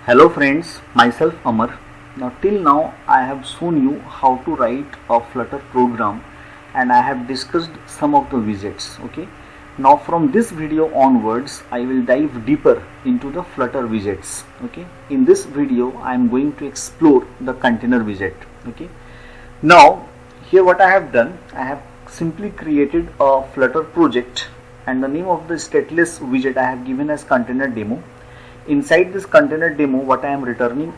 Hello friends, myself Amar. Till now I have shown you how to write a Flutter program and I have discussed some of the widgets. Okay. Now from this video onwards I will dive deeper into the Flutter widgets. Okay. In this video I am going to explore the container widget. Okay. Now here what I have done, I have simply created a Flutter project and the name of the stateless widget I have given as container demo. Inside this container demo, what I am returning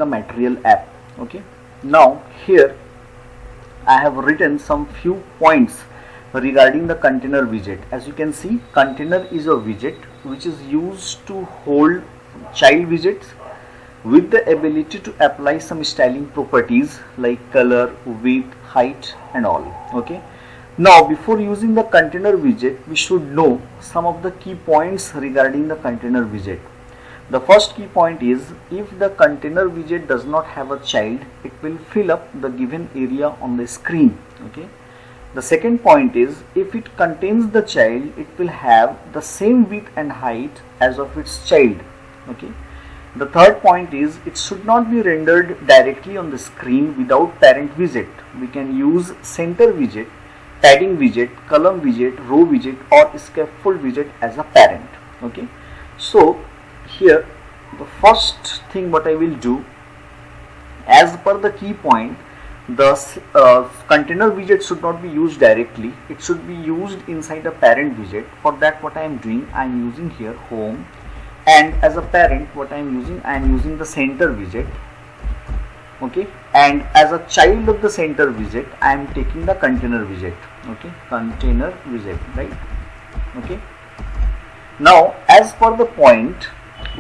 a material app. Okay. Now here I have written some few points regarding the container widget. As you can see, container is a widget which is used to hold child widgets with the ability to apply some styling properties like color, width, height and all. Okay. Now before using the container widget, we should know some of the key points regarding the container widget. The first key point is, if the container widget does not have a child, it will fill up the given area on the screen. Okay. The second point is, if it contains the child, it will have the same width and height as of its child. Okay. The third point is, it should not be rendered directly on the screen without parent widget. We can use center widget, padding widget, column widget, row widget or scaffold widget as a parent. Okay. So here the first thing what I will do, as per the key point, the container widget should not be used directly, it should be used inside a parent widget. For that what I am doing, I am using here home, and as a parent what I am using the center widget. Okay, and as a child of the center widget I am taking the container widget. Okay, container widget, right? Okay. Now as per the point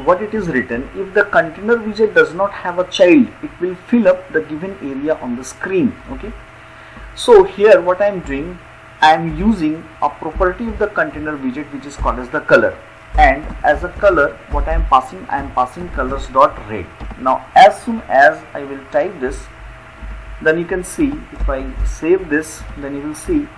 what it is written, if the container widget does not have a child, it will fill up the given area on the screen. Okay. So here what I am doing, I am using a property of the container widget which is called as the color, and as a color what I am passing colors dot red. Now as soon as I will type this, then you can see, if I save this, then you will see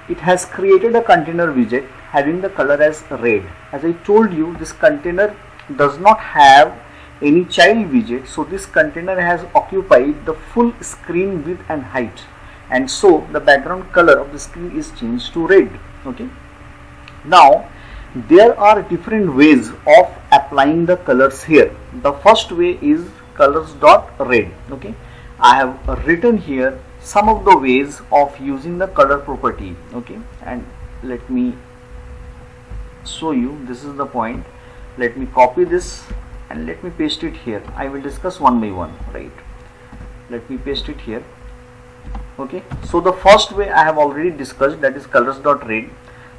it has created a container widget having the color as red. As I told you, this container does not have any child widget, so this container has occupied the full screen width and height, and so the background color of the screen is changed to red. Okay. Now there are different ways of applying the colors here. The first way is colors dot red. Okay, I have written here some of the ways of using the color property. Okay, and let me show you. This is the point. Let me copy this and let me paste it here. I will discuss one by one, right? Let me paste it here. Okay, so the first way I have already discussed, that is colors dot red.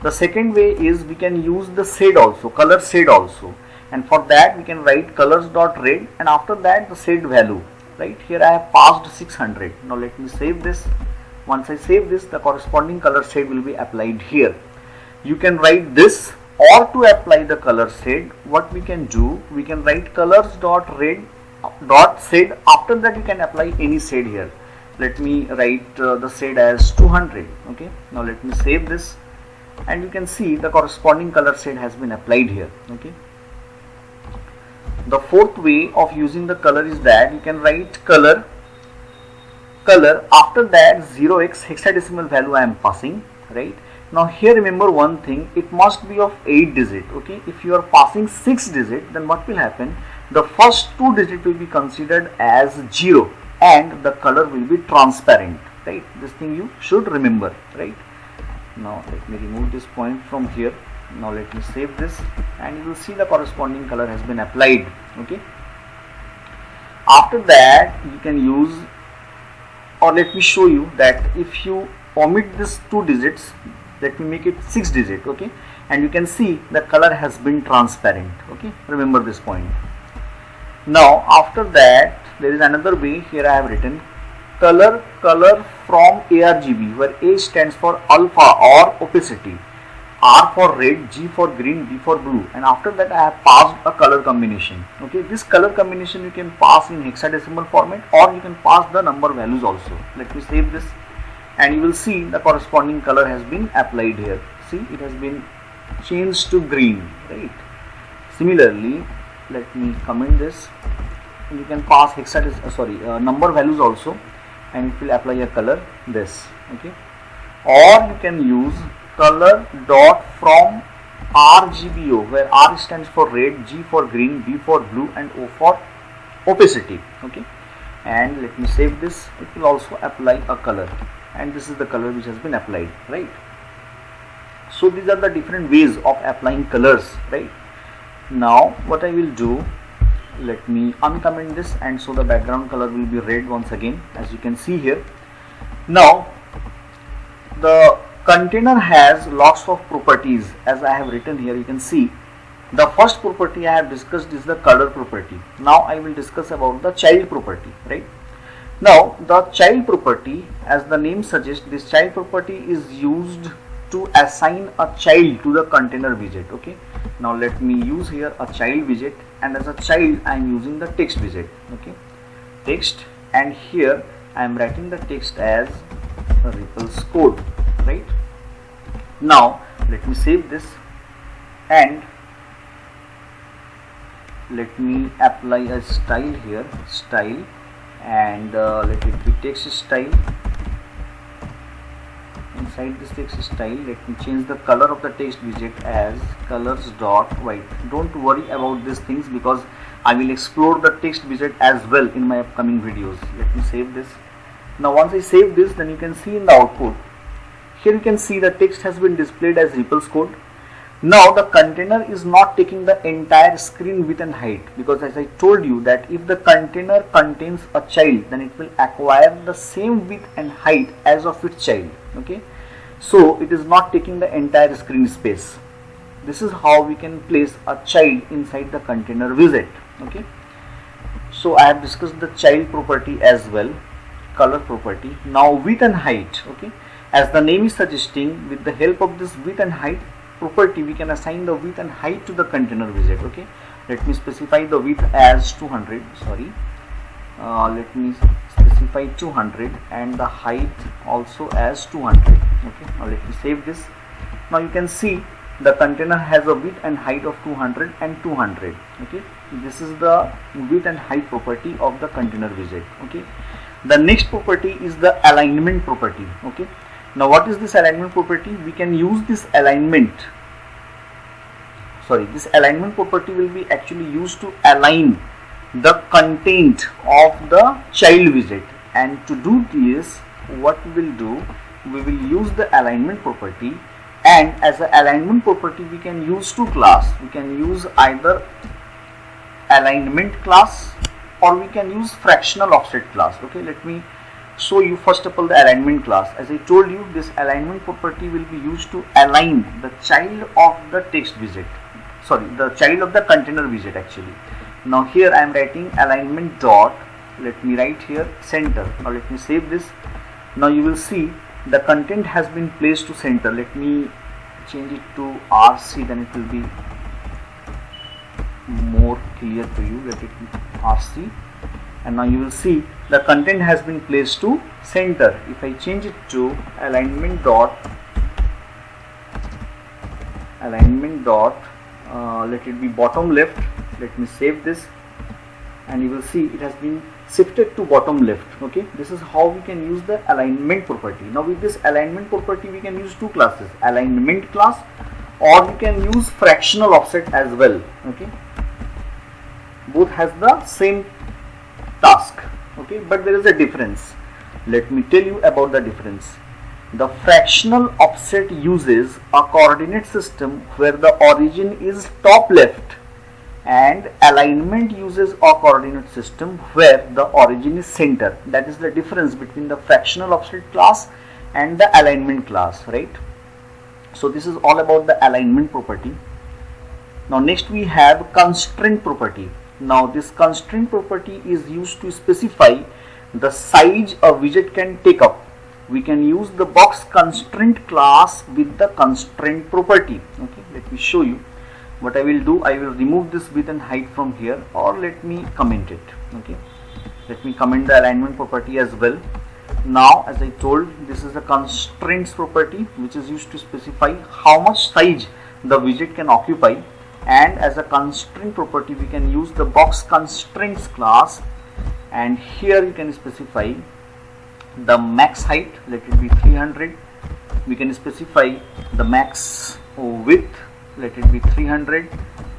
The second way is we can use the shade also, color shade also, and for that we can write colors dot red and after that the shade value. Right here I have passed 600. Now let me save this. Once I save this, the corresponding color shade will be applied here. You can write this, or to apply the color shade, what we can do, we can write colors dot red dot shade. After that you can apply any shade here. Let me write the shade as 200. Okay. Now let me save this, and you can see the corresponding color shade has been applied here. Okay. The fourth way of using the color is that you can write color, after that 0x hexadecimal value I am passing, right? Now here remember one thing, it must be of 8 digit. Okay, if you are passing 6 digit, then what will happen, the first 2 digit will be considered as 0 and the color will be transparent, right? This thing you should remember, right? Now let me remove this point from here. Now let me save this, and you will see the corresponding color has been applied. Okay, after that you can use, or let me show you that if you omit this 2 digits, let me make it 6 digit. Okay, and you can see the color has been transparent. Okay, remember this point. Now after that there is another way. Here I have written color from ARGB, where A stands for alpha or opacity, R for red, G for green, B for blue, and after that I have passed a color combination. Okay, this color combination you can pass in hexadecimal format or you can pass the number values also. Let me save this, and you will see the corresponding color has been applied here. See, it has been changed to green, right? Similarly, let me comment this. You can pass number values also, and it will apply a color this. Okay, or you can use color dot from RGBO, where R stands for red, G for green, B for blue, and O for opacity. Okay, and let me save this. It will also apply a color, and this is the color which has been applied, right? So these are the different ways of applying colors, right? Now what I will do, let me uncomment this, and so the background color will be red once again, as you can see here. Now the container has lots of properties, as I have written here. You can see the first property I have discussed is the color property. Now I will discuss about the child property, right? Now the child property, as the name suggests, this child property is used to assign a child to the container widget. Okay, now let me use here a child widget, and as a child I am using the text widget. Okay, text, and here I am writing the text as Ripple's code, right? Now let me save this, and let me apply a style here, style, and let it be text style. Inside this text style, let me change the color of the text widget as colors dot white. Don't worry about these things, because I will explore the text widget as well in my upcoming videos. Let me save this. Now once I save this, then you can see in the output, here you can see the text has been displayed as Ripple's code. Now the container is not taking the entire screen width and height, because as I told you that if the container contains a child, then it will acquire the same width and height as of its child. Okay, so it is not taking the entire screen space. This is how we can place a child inside the container widget. Okay, so I have discussed the child property as well, color property. Now width and height. Okay, as the name is suggesting, with the help of this width and height property, we can assign the width and height to the container widget. Okay, let me specify the width as 200. Let me specify 200, and the height also as 200. Okay, now let me save this. Now you can see the container has a width and height of 200 and 200. Okay, this is the width and height property of the container widget. Okay, the next property is the alignment property. Okay, now what is this alignment property? We can use this alignment, this alignment property will be actually used to align the content of the child widget. And to do this, what we will do, we will use the alignment property, and as an alignment property we can use two classes. We can use either alignment class, or we can use fractional offset class. Okay, let me show you first of all the alignment class. As I told you, this alignment property will be used to align the child of the text widget, the child of the container widget actually. Now here I am writing alignment dot, let me write here center. Now let me save this. Now you will see the content has been placed to center. Let me change it to RC, then it will be more clear to you. Let it be RC, and now you will see the content has been placed to center. If I change it to alignment dot, let it be bottom left. Let me save this, and you will see it has been shifted to bottom left. Okay, this is how we can use the alignment property. Now with this alignment property we can use two classes, alignment class, or we can use fractional offset as well. Okay, both has the same task. Okay, but there is a difference. Let me tell you about the difference. The fractional offset uses a coordinate system where the origin is top left, and alignment uses a coordinate system where the origin is center. That is the difference between the fractional offset class and the alignment class, right? So this is all about the alignment property. Now next we have constraint property. Now this constraint property is used to specify the size a widget can take up. We can use the box constraint class with the constraint property. Okay, let me show you. What I will do, I will remove this width and height from here, or let me comment it. Okay, let me comment the alignment property as well. Now as I told, this is a constraints property which is used to specify how much size the widget can occupy, and as a constraint property we can use the box constraints class, and here you can specify the max height, let it be 300. We can specify the max width, let it be 300.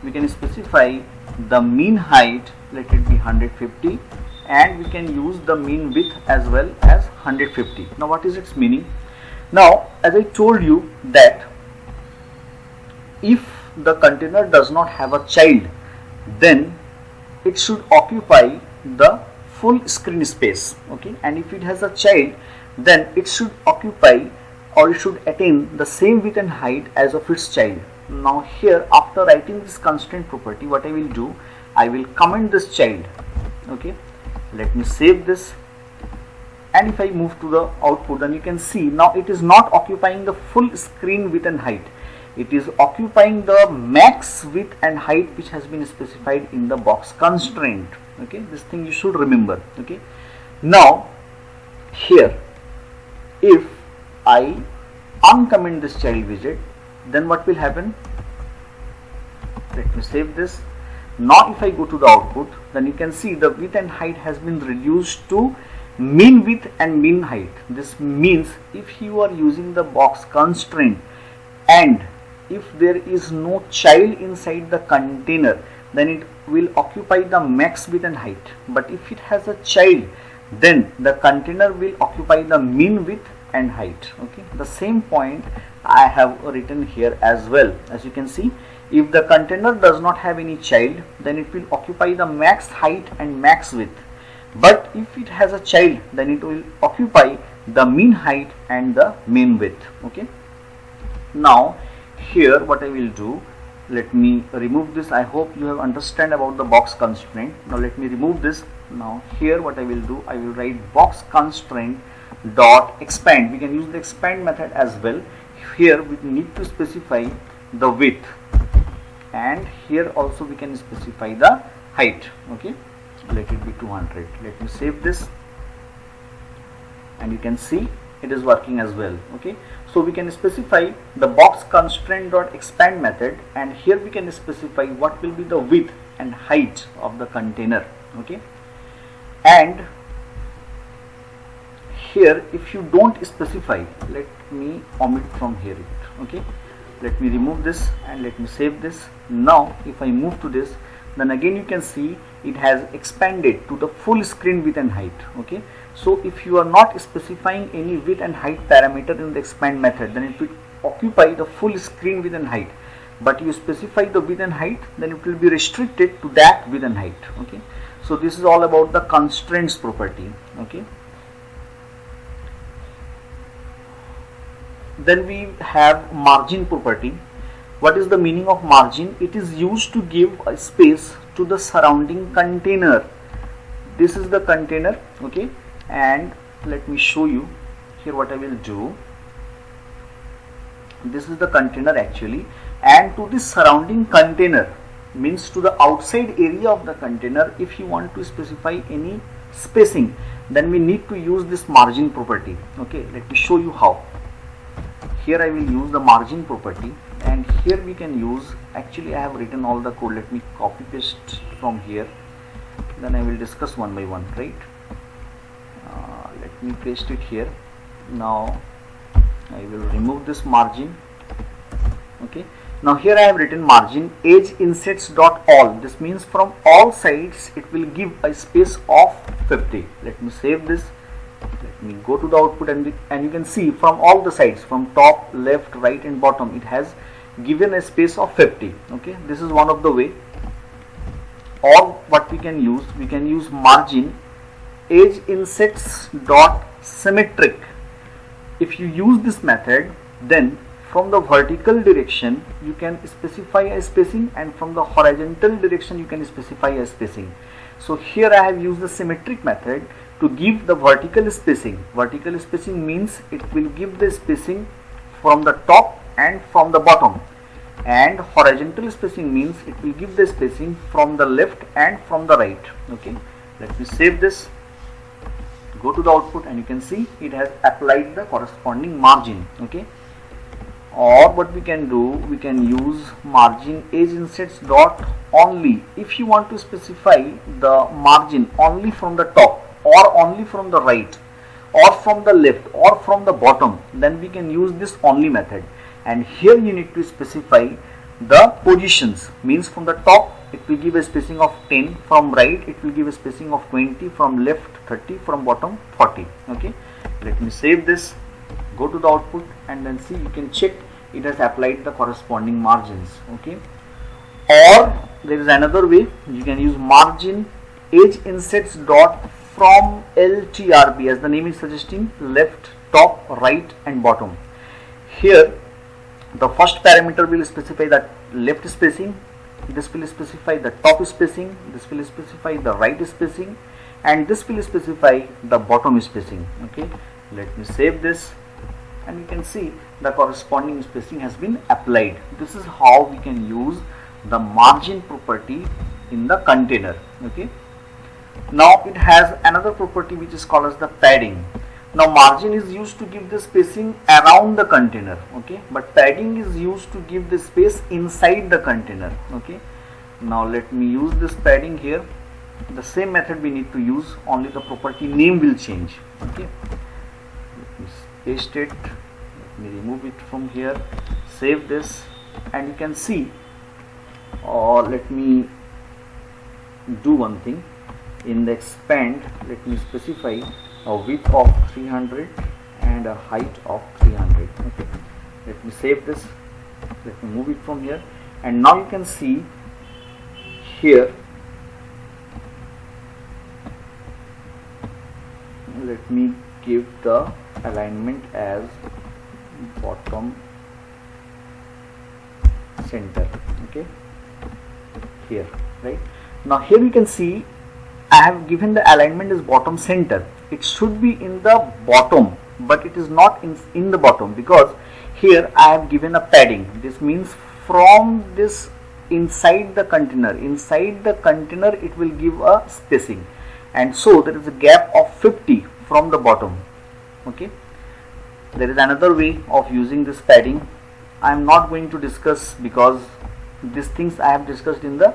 We can specify the mean height, let it be 150, and we can use the mean width as well as 150. Now what is its meaning? Now as I told you that if the container does not have a child, then it should occupy the full screen space, okay, and if it has a child, then it should occupy or it should attain the same width and height as of its child. Now here, after writing this constraint property, what I will do, I will comment this child, okay. Let me save this, and if I move to the output, then you can see now it is not occupying the full screen width and height. It is occupying the max width and height which has been specified in the box constraint, okay. This thing you should remember, okay. Now here, if I uncomment this child widget, then what will happen? Let me save this. Now if I go to the output, then you can see the width and height has been reduced to mean width and mean height. This means if you are using the box constraint and if there is no child inside the container, then it will occupy the max width and height. But if it has a child, then the container will occupy the mean width and height, okay. The same point I have written here as well. As you can see, if the container does not have any child, then it will occupy the max height and max width. But if it has a child, then it will occupy the mean height and the mean width, okay. Now here what I will do, let me remove this. I hope you have understand about the box constraint. Now let me remove this. Now here what I will do, I will write box constraint dot expand. We can use the expand method as well. Here we need to specify the width, and here also we can specify the height, okay. Let it be 200. Let me save this, and you can see it is working as well, okay. So we can specify the box constraint dot expand method, and here we can specify what will be the width and height of the container, okay. And here if you don't specify, let me omit from here, okay. Let me remove this and let me save this. Now if I move to this, then again you can see it has expanded to the full screen width and height, okay. So if you are not specifying any width and height parameter in the expand method, then it will occupy the full screen width and height. But you specify the width and height, then it will be restricted to that width and height, okay. So this is all about the constraints property, okay. Then we have margin property. What is the meaning of margin? It is used to give a space to the surrounding container. This is the container, okay, and let me show you here what I will do. This is the container actually, and to the surrounding container means to the outside area of the container, if you want to specify any spacing, then we need to use this margin property, okay. Let me show you how. Here I will use the margin property, and here we can use, actually I have written all the code. Let me copy paste from here, then I will discuss one by one, right. Let me paste it here. Now I will remove this margin, okay. Now here I have written margin edge insets dot all. This means from all sides it will give a space of 50. Let me save this. Let me go to the output, and you can see from all the sides, from top, left, right and bottom, it has given a space of 50, okay. This is one of the way. Or what we can use margin edge insets dot symmetric. If you use this method, then from the vertical direction you can specify a spacing, and from the horizontal direction you can specify a spacing. So here I have used the symmetric method to give the vertical spacing. Vertical spacing means it will give the spacing from the top and from the bottom, and horizontal spacing means it will give the spacing from the left and from the right, okay. Let me save this, go to the output, and you can see it has applied the corresponding margin, okay. or what we can do, we can use margin edge insets dot only. If you want to specify the margin only from the top or only from the right or from the left or from the bottom, then we can use this only method. And here you need to specify the positions, means from the top it will give a spacing of 10, from right it will give a spacing of 20, from left 30, from bottom 40. Okay, let me save this, go to the output, and then see, you can check it has applied the corresponding margins. Okay, or there is another way, you can use margin edge insets dot from LTRB, as the name is suggesting, left, top, right and bottom. Here the first parameter will specify the left spacing, this will specify the top spacing, this will specify the right spacing, and this will specify the bottom spacing. Okay, let me save this, and you can see the corresponding spacing has been applied. This is how we can use the margin property in the container. Okay, now it has another property which is called as the padding. Now margin is used to give the spacing around the container, okay, but padding is used to give the space inside the container. Okay, now let me use this padding here. The same method we need to use, only the property name will change. Okay, let me paste it, let me remove it from here, save this, and you can see, or let me do one thing, in the expand let me specify a width of 300 and a height of 300. Okay, let me save this, let me move it from here, and now you can see here, let me give the alignment as bottom center. Okay, here, right now here you can see I have given the alignment as bottom center. It should be in the bottom, but it is not in the bottom, because here I have given a padding. This means from this inside the container it will give a spacing, and so there is a gap of 50 from the bottom. Okay, there is another way of using this padding. I am not going to discuss, because these things I have discussed in the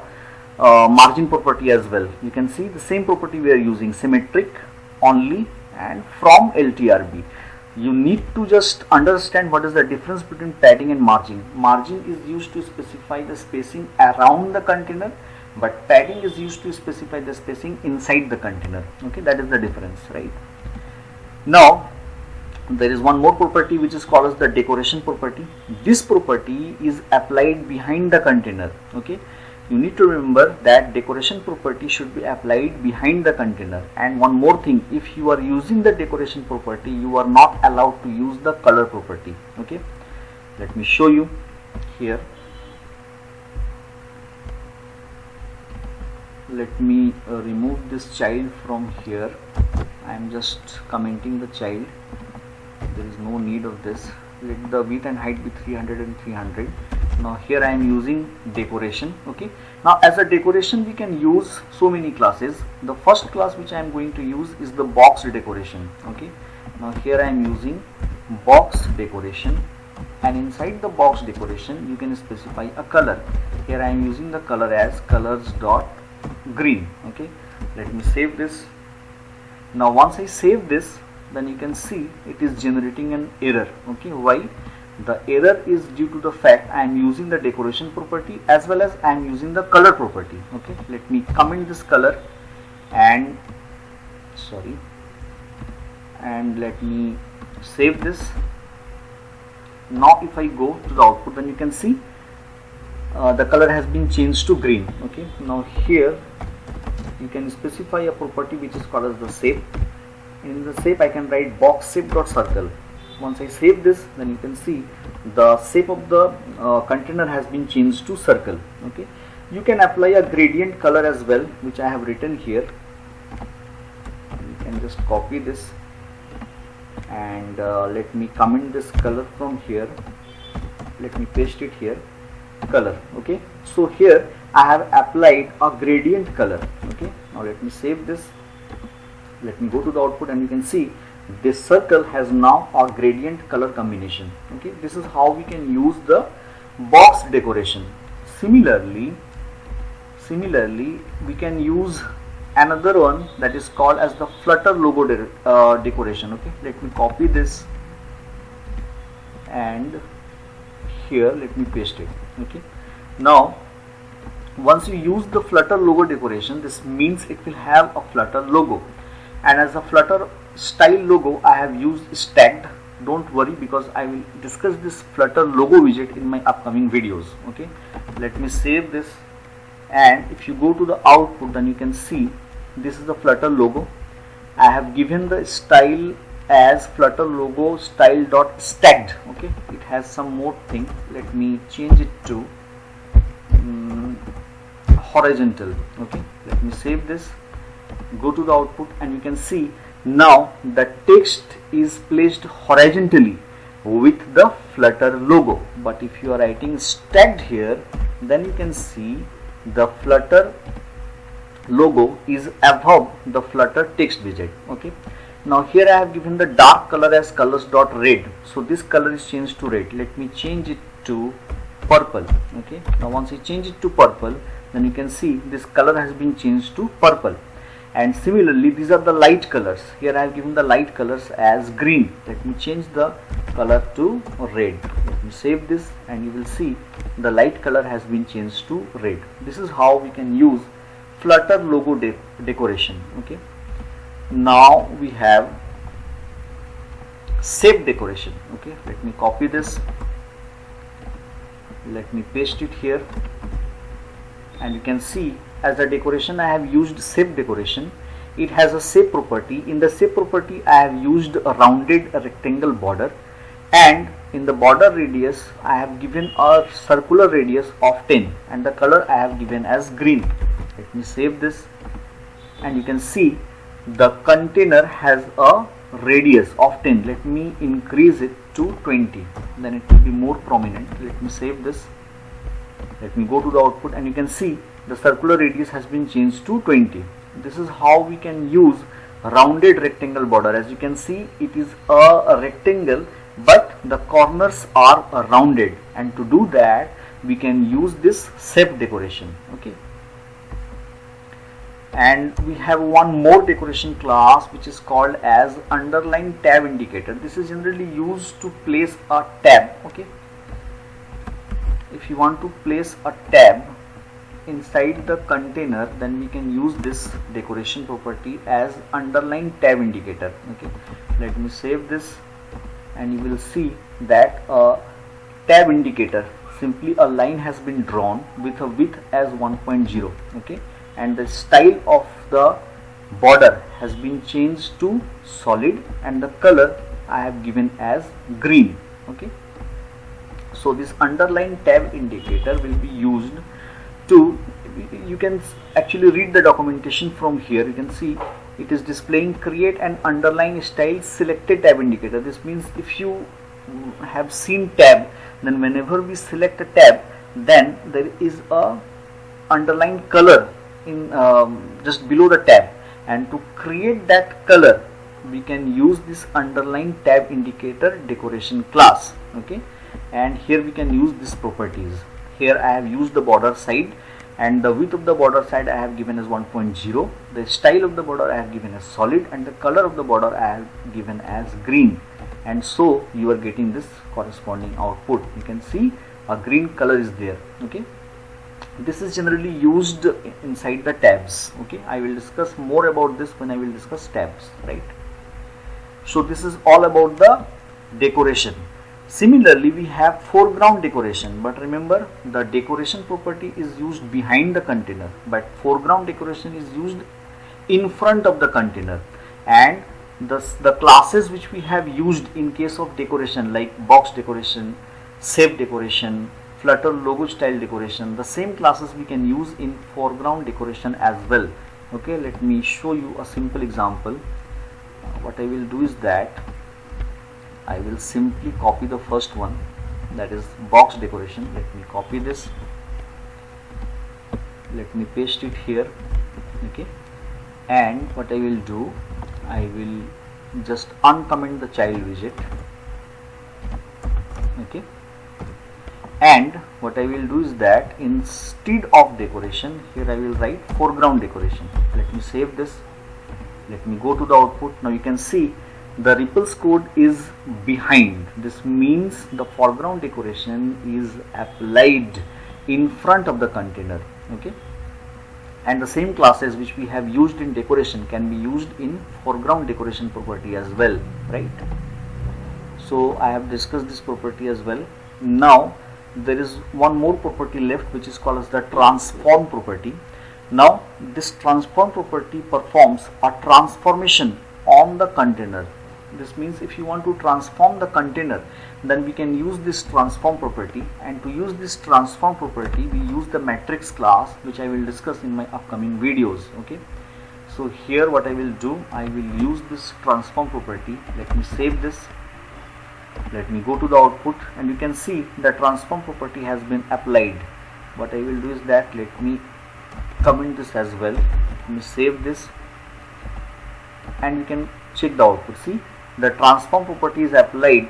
margin property as well. You can see the same property we are using, symmetric, only, and from LTRB. You need to just understand what is the difference between padding and margin. Margin is used to specify the spacing around the container, but padding is used to specify the spacing inside the container. Okay, that is the difference, right? Now there is one more property which is called as the decoration property. This property is applied behind the container. Okay, you need to remember that decoration property should be applied behind the container. And one more thing, if you are using the decoration property, you are not allowed to use the color property. Okay, let me show you here. Let me remove this child from here. I am just commenting the child, there is no need of this. Let the width and height be 300 and 300. Now here I am using decoration. Okay, now as a decoration we can use so many classes. The first class which I am going to use is the box decoration. Okay, now here I am using box decoration, and inside the box decoration you can specify a color. Here I am using the color as colors dot green. Okay, let me save this. Now once I save this, then you can see it is generating an error. Okay, why? The error is due to the fact I am using the decoration property as well as I am using the color property. Okay, let me comment this color and let me save this. Now if I go to the output, then you can see the color has been changed to green. Okay, now here you can specify a property which is called as the shape. In the shape I can write box shape dot circle. Once I save this, then you can see the shape of the container has been changed to circle. Okay, you can apply a gradient color as well, which I have written here. You can just copy this and let me comment this color from here. Let me paste it here, color. Okay, so here I have applied a gradient color. Okay, now let me save this. Let me go to the output, and you can see this circle has now a gradient color combination. Okay, this is how we can use the box decoration. Similarly we can use another one that is called as the Flutter logo decoration. Okay, let me copy this and here let me paste it. Okay, now once you use the Flutter logo decoration, this means it will have a Flutter logo, and as a Flutter style logo I have used stacked. Don't worry, because I will discuss this Flutter logo widget in my upcoming videos. Okay, let me save this, and if you go to the output, then you can see this is the Flutter logo. I have given the style as Flutter logo style dot stacked. Okay, it has some more thing. Let me change it to horizontal. Okay, let me save this, go to the output, and you can see now the text is placed horizontally with the Flutter logo. But if you are writing stacked here, then you can see the Flutter logo is above the Flutter text widget. Okay, now here I have given the dark color as colors.red, so this color is changed to red. Let me change it to purple. Okay, now once I change it to purple, then you can see this color has been changed to purple. And similarly, these are the light colors. Here I have given the light colors as green. Let me change the color to red. Let me save this, and you will see the light color has been changed to red. This is how we can use Flutter logo decoration. Okay, now we have shape decoration. Okay, let me copy this, let me paste it here, and you can see as a decoration I have used shape decoration. It has a shape property. In the shape property I have used a rounded rectangle border, and in the border radius I have given a circular radius of 10, and the color I have given as green. Let me save this, and you can see the container has a radius of 10. Let me increase it to 20, then it will be more prominent. Let me save this, let me go to the output, and you can see the circular radius has been changed to 20. This is how we can use rounded rectangle border. As you can see, it is a rectangle, but the corners are rounded, and to do that we can use this shape decoration. Okay, and we have one more decoration class which is called as underline tab indicator. This is generally used to place a tab. Okay, if you want to place a tab inside the container, then we can use this decoration property as underline tab indicator. Okay, let me save this, and you will see that a tab indicator, simply a line has been drawn with a width as 1.0. okay, and the style of the border has been changed to solid, and the color I have given as green. Okay, so this underline tab indicator will be used to, you can actually read the documentation from here. You can see it is displaying create an underline style selected tab indicator. This means if you have seen tab, then whenever we select a tab, then there is a underline color in just below the tab, and to create that color we can use this underline tab indicator decoration class. Okay, and here we can use these properties. Here I have used the border side, and the width of the border side I have given as 1.0. The style of the border I have given as solid, and the color of the border I have given as green, and so you are getting this corresponding output. You can see a green color is there. Okay, this is generally used inside the tabs. Okay, I will discuss more about this when I will discuss tabs, right? So this is all about the decoration. Similarly, we have foreground decoration, but remember the decoration property is used behind the container, but foreground decoration is used in front of the container. And the classes which we have used in case of decoration, like box decoration, shape decoration, Flutter logo style decoration, the same classes we can use in foreground decoration as well. Okay, let me show you a simple example. What I will do is that I will simply copy the first one, that is box decoration. Let me copy this, let me paste it here. Okay, and what I will do, I will just uncomment the child widget. Okay, and what I will do is that instead of decoration, here I will write foreground decoration. Let me save this. Let me go to the output. Now you can see the ripples code is behind. This means the foreground decoration is applied in front of the container. Okay, and the same classes which we have used in decoration can be used in foreground decoration property as well, right? So I have discussed this property as well. Now there is one more property left, which is called as the transform property. Now this transform property performs a transformation on the container. This means if you want to transform the container, then we can use this transform property, and to use this transform property we use the matrix class, which I will discuss in my upcoming videos. Okay, so here what I will do, I will use this transform property. Let me save this. Let me go to the output, and you can see the transform property has been applied. What I will do is that let me comment this as well. Let me save this, and you can check the output. See, the transform property is applied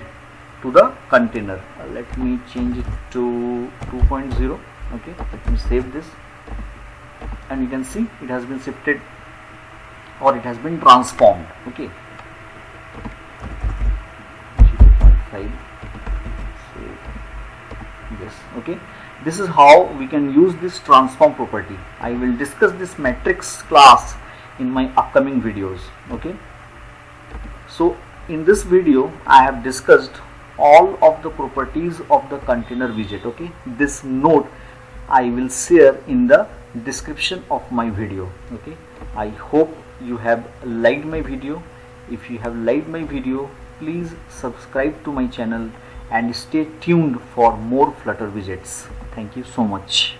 to the container. Let me change it to 2.0. Okay, let me save this, and you can see it has been shifted, or it has been transformed. Okay, 0.5. So yes, okay, this is how we can use this transform property. I will discuss this matrix class in my upcoming videos. Okay, so in this video I have discussed all of the properties of the container widget. Okay, this note I will share in the description of my video. Okay, I hope you have liked my video. If you have liked my video, please subscribe to my channel and stay tuned for more Flutter widgets. Thank you so much.